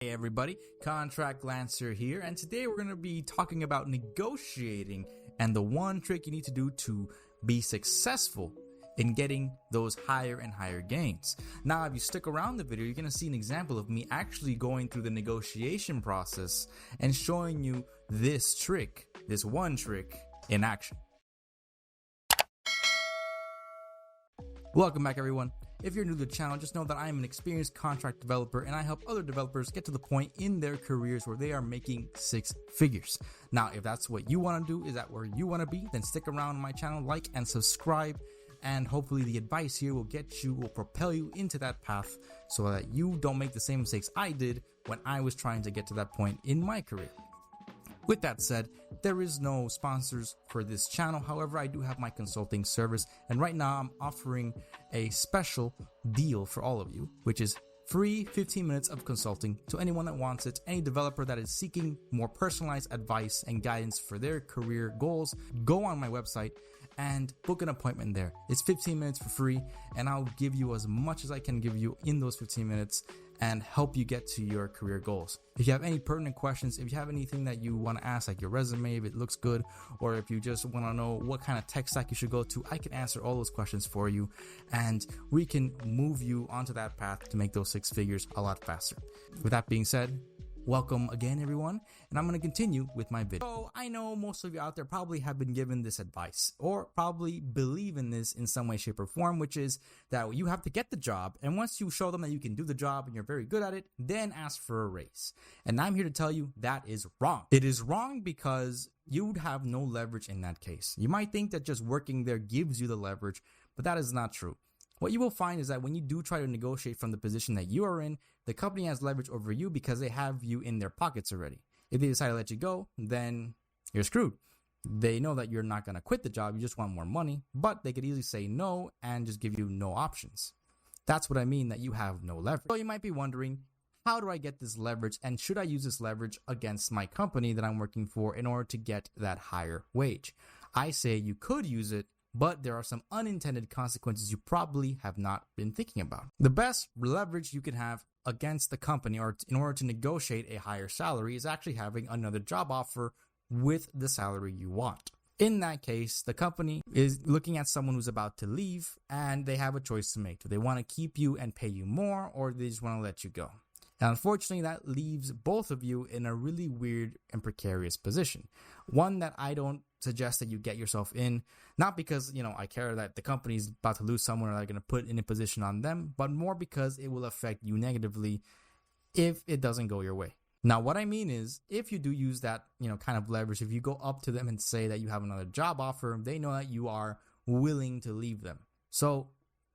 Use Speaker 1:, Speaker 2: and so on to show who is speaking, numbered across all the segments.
Speaker 1: Hey everybody, Contract Lancer here, and today we're going to be talking about negotiating and the one trick you need to do to be successful in getting those higher and higher gains. Now, if you stick around the video, you're going to see an example of me actually going through the negotiation process and showing you this trick, this one trick in action. Welcome back everyone. If you're new to the channel, just know that I am an experienced contract developer and I help other developers get to the point in their careers where they are making six figures. Now, if that's what you want to do, is that where you want to be, then stick around on my channel, like and subscribe, and hopefully the advice here will propel you into that path so that you don't make the same mistakes I did when I was trying to get to that point in my career. With that said, there is no sponsors for this channel. However, I do have my consulting service, and right now I'm offering a special deal for all of you, which is free 15 minutes of consulting to anyone that wants it. Any developer that is seeking more personalized advice and guidance for their career goals, go on my website and book an appointment there. It's 15 minutes for free, and I'll give you as much as I can give you in those 15 minutes and help you get to your career goals. If you have any pertinent questions, if you have anything that you want to ask, like your resume, if it looks good, or if you just want to know what kind of tech stack you should go to, I can answer all those questions for you, and we can move you onto that path to make those six figures a lot faster. With that being said, welcome again everyone, and I'm going to continue with my video. So I know most of you out there probably have been given this advice or probably believe in this in some way, shape, or form, which is that you have to get the job, and once you show them that you can do the job and you're very good at it, then ask for a raise. And I'm here to tell you that is wrong. It is wrong because you'd have no leverage in that case. You might think that just working there gives you the leverage, but that is not true. What you will find is that when you do try to negotiate from the position that you are in, the company has leverage over you because they have you in their pockets already. If they decide to let you go, then you're screwed. They know that you're not going to quit the job, you just want more money, but they could easily say no and just give you no options. That's what I mean that you have no leverage. So you might be wondering, how do I get this leverage, and should I use this leverage against my company that I'm working for in order to get that higher wage? I say you could use it, but there are some unintended consequences you probably have not been thinking about. The best leverage you can have against the company or in order to negotiate a higher salary is actually having another job offer with the salary you want. In that case, the company is looking at someone who's about to leave and they have a choice to make. Do they want to keep you and pay you more, or do they just want to let you go? And unfortunately, that leaves both of you in a really weird and precarious position. One that I don't suggest that you get yourself in, not because, I care that the company's about to lose someone or they're going to put in a position on them, but more because it will affect you negatively if it doesn't go your way. Now, what I mean is, if you do use that, kind of leverage, if you go up to them and say that you have another job offer, they know that you are willing to leave them. So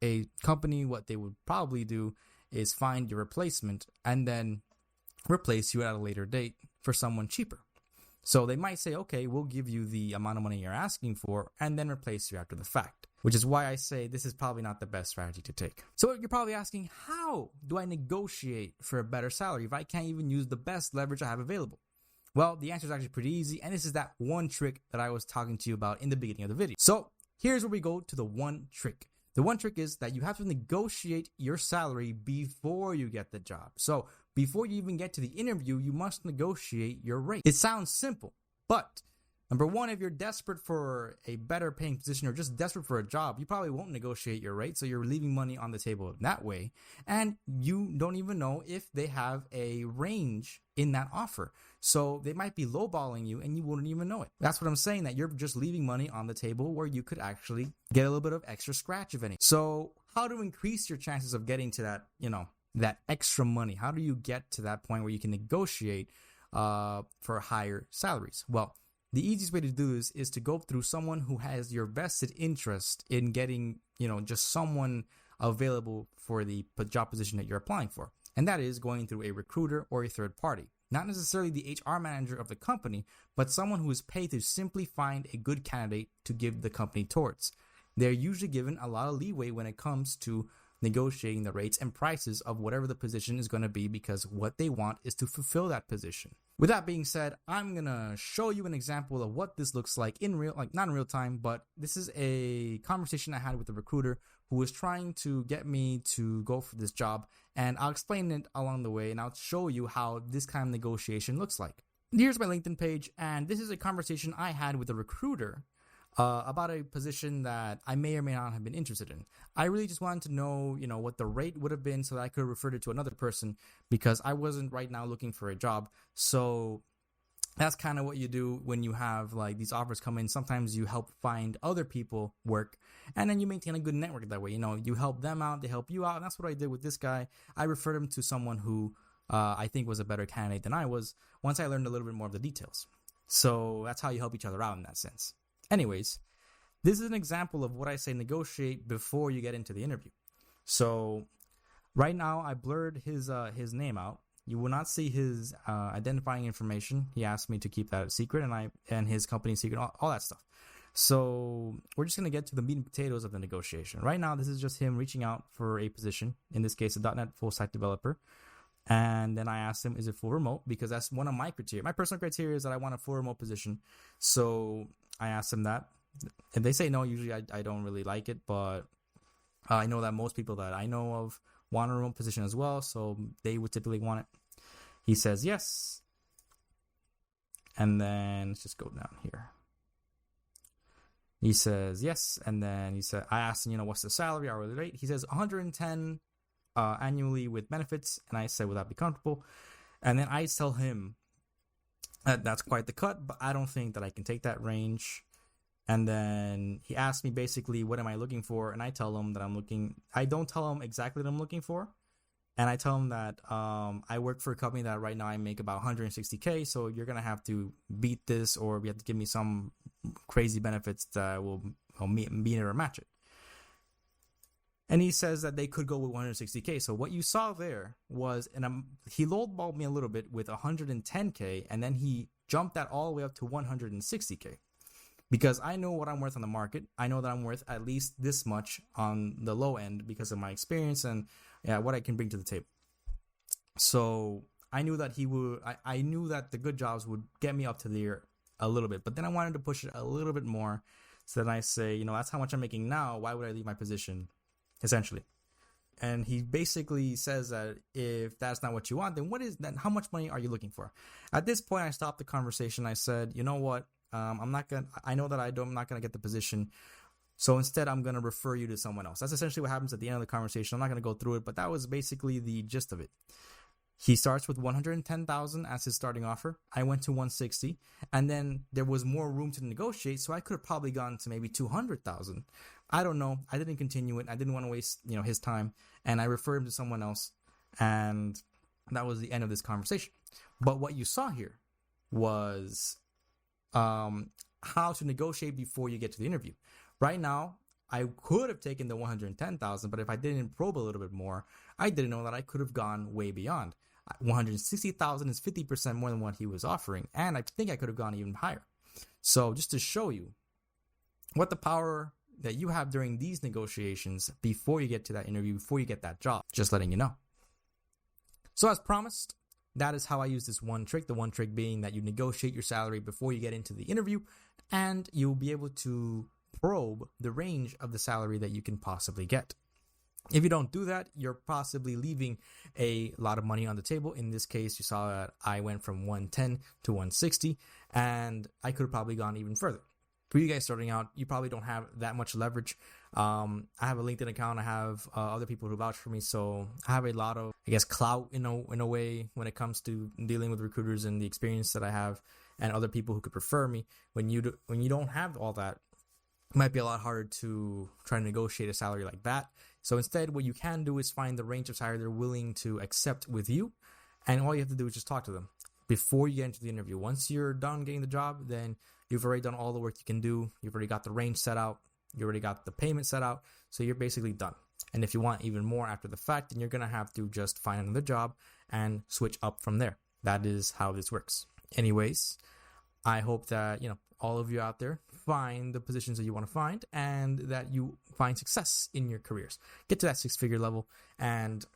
Speaker 1: a company, what they would probably do is find your replacement and then replace you at a later date for someone cheaper. So they might say, okay, we'll give you the amount of money you're asking for and then replace you after the fact, which is why I say this is probably not the best strategy to take. So you're probably asking, how do I negotiate for a better salary if I can't even use the best leverage I have available? Well, the answer is actually pretty easy, and this is that one trick that I was talking to you about in the beginning of the video. So here's where we go to the one trick. The one trick is that you have to negotiate your salary before you get the job. So before you even get to the interview, you must negotiate your rate. It sounds simple, but number one, if you're desperate for a better paying position or just desperate for a job, you probably won't negotiate your rate. So you're leaving money on the table that way. And you don't even know if they have a range in that offer. So they might be lowballing you and you wouldn't even know it. That's what I'm saying, that you're just leaving money on the table where you could actually get a little bit of extra scratch, if any. So how to increase your chances of getting to that, that extra money? How do you get to that point where you can negotiate for higher salaries? Well, the easiest way to do this is to go through someone who has your vested interest in getting, just someone available for the job position that you're applying for. And that is going through a recruiter or a third party. Not necessarily the HR manager of the company, but someone who is paid to simply find a good candidate to give the company towards. They're usually given a lot of leeway when it comes to negotiating the rates and prices of whatever the position is going to be, because what they want is to fulfill that position. With that being said, I'm going to show you an example of what this looks like in not in real time, but this is a conversation I had with a recruiter who was trying to get me to go for this job. and I'll explain it along the way, and I'll show you how this kind of negotiation looks like. Here's my LinkedIn page, and this is a conversation I had with a recruiter about a position that I may or may not have been interested in. I really just wanted to know, what the rate would have been so that I could have referred it to another person, because I wasn't right now looking for a job. So that's kind of what you do when you have like these offers come in. Sometimes you help find other people work, and then you maintain a good network that way. You help them out, they help you out, and that's what I did with this guy. I referred him to someone who I think was a better candidate than I was once I learned a little bit more of the details. So that's how you help each other out in that sense. Anyways, this is an example of what I say negotiate before you get into the interview. So right now I blurred his name out. You will not see his identifying information. He asked me to keep that a secret, and his company secret, all that stuff. So we're just going to get to the meat and potatoes of the negotiation. Right now, this is just him reaching out for a position, in this case, a .NET full stack developer. And then I asked him, is it full remote? Because that's one of my criteria. My personal criteria is that I want a full remote position. So I asked him that. If they say no, usually I don't really like it, but I know that most people that I know of want a remote position as well, so they would typically want it. He says yes. And then let's just go down here. He says yes, and then I asked him, what's the salary, hourly rate? He says 110 annually with benefits, and I said, would that be comfortable? And then I tell him that's quite the cut, but I don't think that I can take that range. And then he asked me basically, what am I looking for? And I tell him that I don't tell him exactly what I'm looking for. And I tell him that I work for a company that right now I make about 160K. So you're going to have to beat this, or you have to give me some crazy benefits that will meet it or match it. And he says that they could go with 160K. So what you saw there was, he lowballed me a little bit with 110K, and then he jumped that all the way up to 160K. Because I know what I'm worth on the market. I know that I'm worth at least this much on the low end because of my experience and what I can bring to the table. So I knew that I knew that the good jobs would get me up to there a little bit. But then I wanted to push it a little bit more. So then I say, that's how much I'm making now. Why would I leave my position? Essentially. And he basically says that if that's not what you want, then how much money are you looking for? At this point, I stopped the conversation. I said, you know what? I know that I'm not going to get the position. So instead, I'm going to refer you to someone else. That's essentially what happens at the end of the conversation. I'm not going to go through it, but that was basically the gist of it. He starts with 110,000 as his starting offer. I went to 160, and then there was more room to negotiate. So I could have probably gone to maybe 200,000. I don't know. I didn't continue it. I didn't want to waste, his time, and I referred him to someone else. And that was the end of this conversation. But what you saw here was how to negotiate before you get to the interview. Right now, I could have taken the 110,000, but if I didn't probe a little bit more, I didn't know that I could have gone way beyond. 160,000 is 50% more than what he was offering, and I think I could have gone even higher. So just to show you what the power that you have during these negotiations before you get to that interview, before you get that job, just letting you know. So as promised, that is how I use this one trick. The one trick being that you negotiate your salary before you get into the interview, and you'll be able to probe the range of the salary that you can possibly get. If you don't do that, you're possibly leaving a lot of money on the table. In this case, you saw that I went from 110 to 160, and I could have probably gone even further. For you guys starting out, you probably don't have that much leverage. I have a LinkedIn account. I have other people who vouch for me, so I have a lot of, clout in a way when it comes to dealing with recruiters and the experience that I have, and other people who could prefer me. When you don't have all that, it might be a lot harder to try to negotiate a salary like that. So instead, what you can do is find the range of salary they're willing to accept with you, and all you have to do is just talk to them before you get into the interview. Once you're done getting the job, then you've already done all the work you can do. You've already got the range set out. You already got the payment set out. So you're basically done. And if you want even more after the fact, then you're going to have to just find another job and switch up from there. That is how this works. Anyways, I hope that, all of you out there find the positions that you want to find, and that you find success in your careers. Get to that 6-figure level, and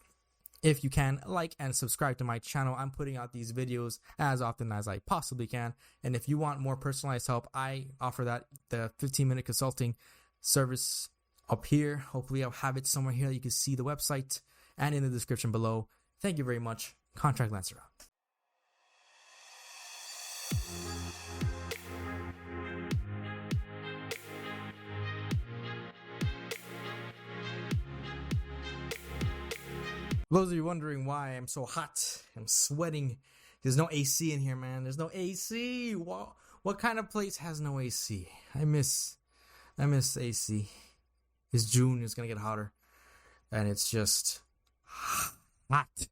Speaker 1: if you can, like and subscribe to my channel. I'm putting out these videos as often as I possibly can. And if you want more personalized help, I offer that, the 15-minute consulting service up here. Hopefully I'll have it somewhere here that you can see the website. and in the description below. Thank you very much. Contract Lancer out. For those of you wondering why I'm so hot, I'm sweating. There's no AC in here, man. There's no AC. What kind of place has no AC? I miss AC. It's June. It's gonna get hotter, and it's just hot.